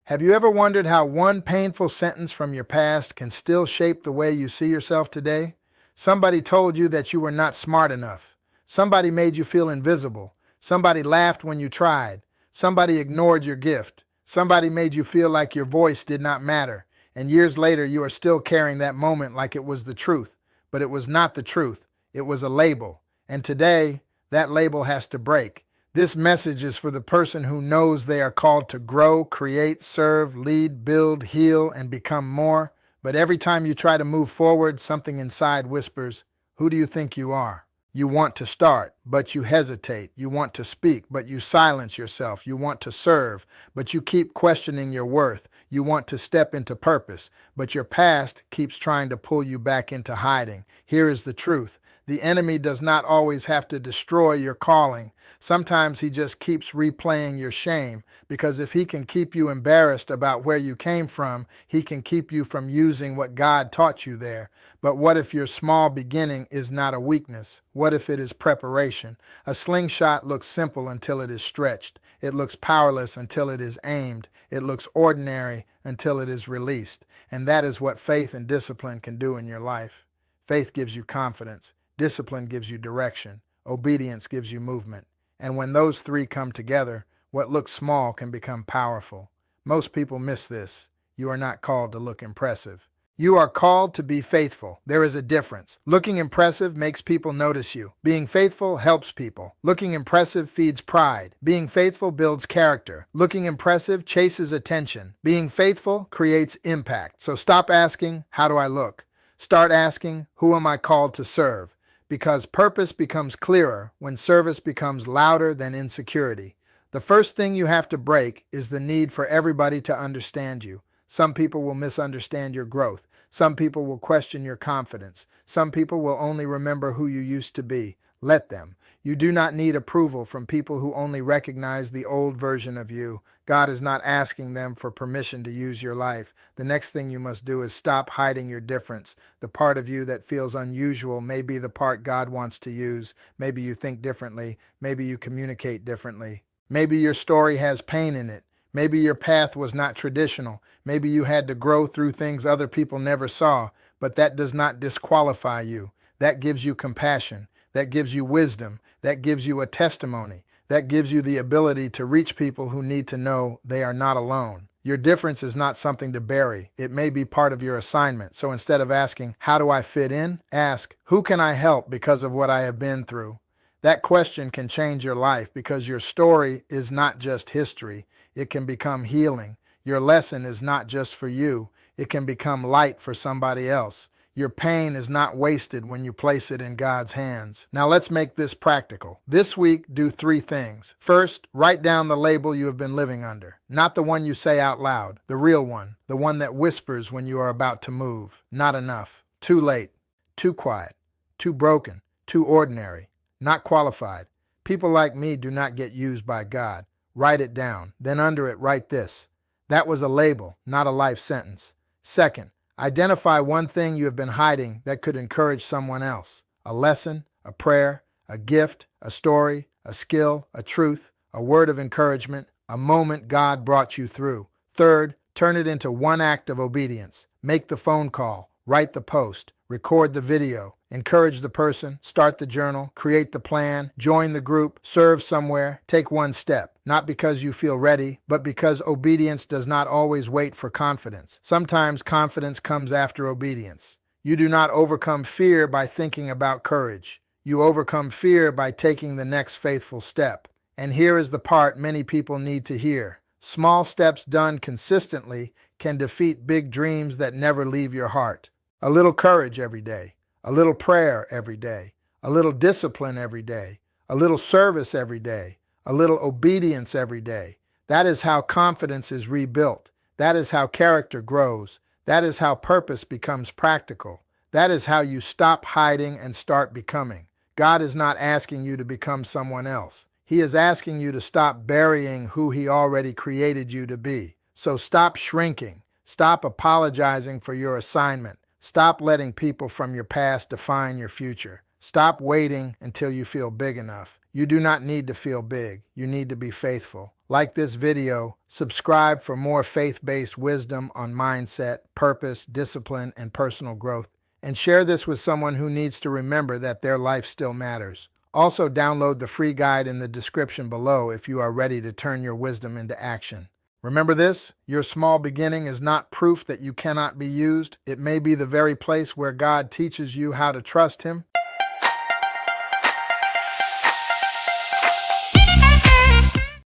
Have you ever wondered how one painful sentence from your past can still shape the way you see yourself today? Somebody told you that you were not smart enough. Somebody made you feel invisible. Somebody laughed when you tried. Somebody ignored your gift. Somebody made you feel like your voice did not matter. And years later, you are still carrying that moment like it was the truth. But it was not the truth. It was a label. And today, that label has to break. This message is for the person who knows they are called to grow, create, serve, lead, build, heal, and become more. But every time you try to move forward, something inside whispers, "Who do you think you are?" You want to start, but you hesitate. You want to speak, but you silence yourself. You want to serve, but you keep questioning your worth. You want to step into purpose, but your past keeps trying to pull you back into hiding. Here is the truth. The enemy does not always have to destroy your calling. Sometimes he just keeps replaying your shame, because if he can keep you embarrassed about where you came from, he can keep you from using what God taught you there. But what if your small beginning is not a weakness? What if it is preparation? A slingshot looks simple until it is stretched. It looks powerless until it is aimed. It looks ordinary until it is released. And that is what faith and discipline can do in your life. Faith gives you confidence. Discipline gives you direction. Obedience gives you movement. And when those three come together, what looks small can become powerful. Most people miss this. You are not called to look impressive. You are called to be faithful. There is a difference. Looking impressive makes people notice you. Being faithful helps people. Looking impressive feeds pride. Being faithful builds character. Looking impressive chases attention. Being faithful creates impact. So stop asking, "How do I look?" Start asking, "Who am I called to serve?" Because purpose becomes clearer when service becomes louder than insecurity. The first thing you have to break is the need for everybody to understand you. Some people will misunderstand your growth. Some people will question your confidence. Some people will only remember who you used to be. Let them. You do not need approval from people who only recognize the old version of you. God is not asking them for permission to use your life. The next thing you must do is stop hiding your difference. The part of you that feels unusual may be the part God wants to use. Maybe you think differently. Maybe you communicate differently. Maybe your story has pain in it. Maybe your path was not traditional. Maybe you had to grow through things other people never saw. But that does not disqualify you. That gives you compassion. That gives you wisdom. That gives you a testimony. That gives you the ability to reach people who need to know they are not alone. Your difference is not something to bury. It may be part of your assignment. So instead of asking, "How do I fit in?" ask, "Who can I help because of what I have been through?" That question can change your life because your story is not just history. It can become healing. Your lesson is not just for you. It can become light for somebody else. Your pain is not wasted when you place it in God's hands. Now let's make this practical. This week, do 3 things. First, write down the label you have been living under. Not the one you say out loud, the real one, the one that whispers when you are about to move. Not enough. Too late. Too quiet. Too broken. Too ordinary. Not qualified. People like me do not get used by God. Write it down. Then under it, write this. That was a label, not a life sentence. Second, identify one thing you have been hiding that could encourage someone else. A lesson, a prayer, a gift, a story, a skill, a truth, a word of encouragement, a moment God brought you through. Third, turn it into one act of obedience. Make the phone call, write the post, record the video, encourage the person, start the journal, create the plan, join the group, serve somewhere, take one step. Not because you feel ready, but because obedience does not always wait for confidence. Sometimes confidence comes after obedience. You do not overcome fear by thinking about courage. You overcome fear by taking the next faithful step. And here is the part many people need to hear. Small steps done consistently can defeat big dreams that never leave your heart. A little courage every day. A little prayer every day, a little discipline every day, a little service every day, a little obedience every day. That is how confidence is rebuilt. That is how character grows. That is how purpose becomes practical. That is how you stop hiding and start becoming. God is not asking you to become someone else. He is asking you to stop burying who He already created you to be. So stop shrinking. Stop apologizing for your assignment. Stop letting people from your past define your future. Stop waiting until you feel big enough. You do not need to feel big. You need to be faithful. Like this video, subscribe for more faith-based wisdom on mindset, purpose, discipline, and personal growth, and share this with someone who needs to remember that their life still matters. Also, download the free guide in the description below if you are ready to turn your wisdom into action. Remember this, your small beginning is not proof that you cannot be used. It may be the very place where God teaches you how to trust Him,